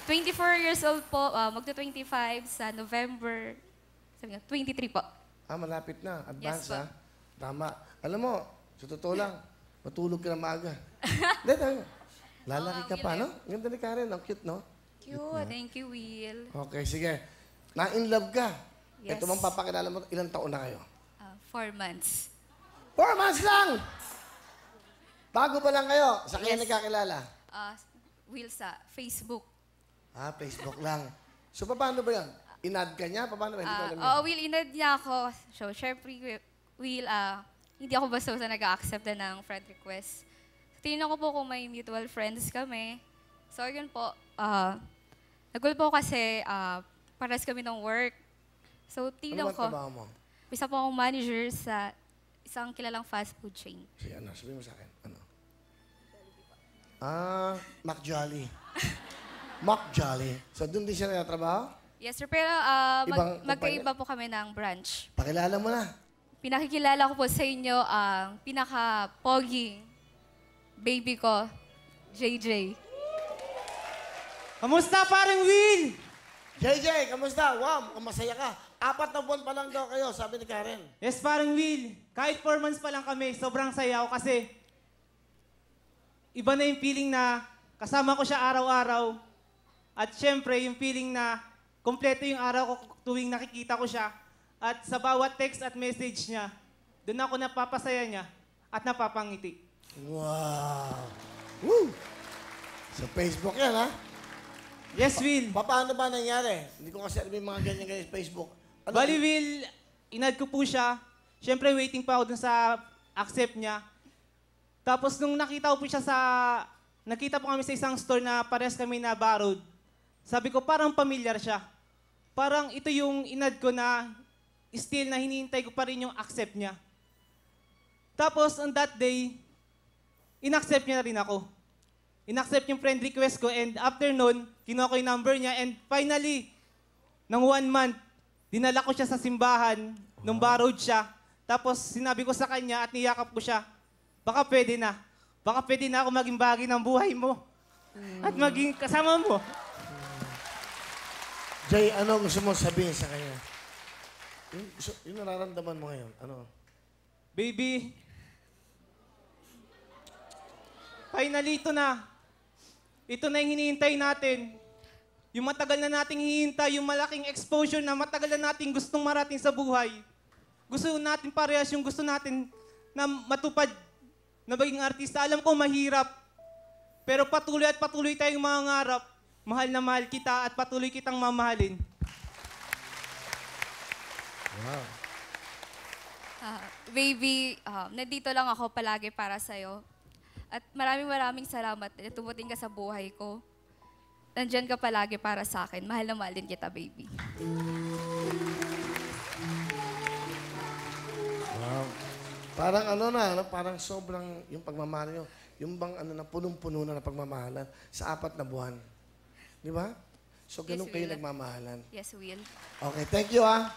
24 years old po, magto-25 sa November, sabi nga, 23 po. Malapit na. Advance, Yes, po. ha? Tama. Alam mo, sa totoo lang, matulog ka na maaga. Hindi. Lalaki ka pa, no? Ang ganda ni Karen. Ang cute, no? Cute. Thank you, Will. Okay, sige. Na-in love ka. Yes. Ito bang papakilala mo, ilang taon na kayo? 4 months. 4 months lang! Bago pa lang kayo. Sa kanya Yes. nagkakilala? Will sa Facebook. Facebook lang. So, paano ba yan? Inad ka niya? Paano ba? Hindi ko alam yun. Will, inad niya ako. So, syempre, Will, hindi ako basta-basta nag-accept ng friend request. Tingnan ko po kung may mutual friends kami. So, yun po. Nagul po kasi pares kami ng work. So, Ano tingnan ba ko. trabaho mo? Isa po akong manager sa isang kilalang fast food chain. Sige, sabihin mo sa akin. Ano? Mac Jolly. Mac Jolly. So, doon din siya nagtatrabaho? Yes, sir. Pero Ibang magkaiba po kami ng branch. Pakilala mo na. Pinakikilala ko po sa inyo ang pinaka-pogi baby ko, JJ. Kamusta, parang Will? JJ, kamusta? Wow, masaya ka. 4 na buwan pa lang daw kayo, sabi ni Karen. Yes, parang Will. Kahit 4 months pa lang kami, sobrang saya ako kasi iba na yung feeling na kasama ko siya araw-araw. At syempre, yung feeling na kompleto yung araw ko tuwing nakikita ko siya. At sa bawat text at message niya, doon ako napapasaya niya at napapangiti. Wow. Woo! Sa Facebook yan, ha? Yes, Will. Paano ba nangyari? Hindi ko kasi alam yung mga ganyan-ganyan sa Facebook. Ano? Bali, Will, inad ko po siya. Siyempre, waiting pa ako dun sa accept niya. Tapos, nung nakita ko po siya nakita po kami sa isang store na pares kami na borrowed. Sabi ko, parang familiar siya. Parang ito yung inad ko na still na hinihintay ko pa rin yung accept niya. Tapos, on that day, inaccept niya na rin ako. Inaccept yung friend request ko and after nun, kinuha ko yung number niya and finally, ng 1 month, dinala ko siya sa simbahan nung borrowed siya. Tapos sinabi ko sa kanya at niyakap ko siya, baka pwede na. Baka pwede na ako maging bahagi ng buhay mo. At maging kasama mo. Jay, ano gusto mo sabihin sa kanya? Yung nararamdaman mo ngayon, ano? Baby, finally ito na. Ito na yung hinihintay natin. Yung matagal na nating hihintay, yung malaking exposure na matagal na nating gustong marating sa buhay. Gusto natin parehas yung gusto natin na matupad na maging artista. Alam ko mahirap, pero patuloy at patuloy tayong mangangarap. Mahal na mahal kita at patuloy kitang mamahalin. Wow. Baby, nandito lang ako palagi para sa'yo. At maraming salamat na tumuting ka sa buhay ko. Nandyan ka palagi para sa akin. Mahal na mahal din kita, baby. Wow. Parang parang sobrang yung pagmamahal nyo, yung bang na punong-puno na pagmamahalan sa 4 na buwan. Di ba? So, ganun Yes, kayo Will. nagmamahalan. Yes, Will. Okay, thank you, ha.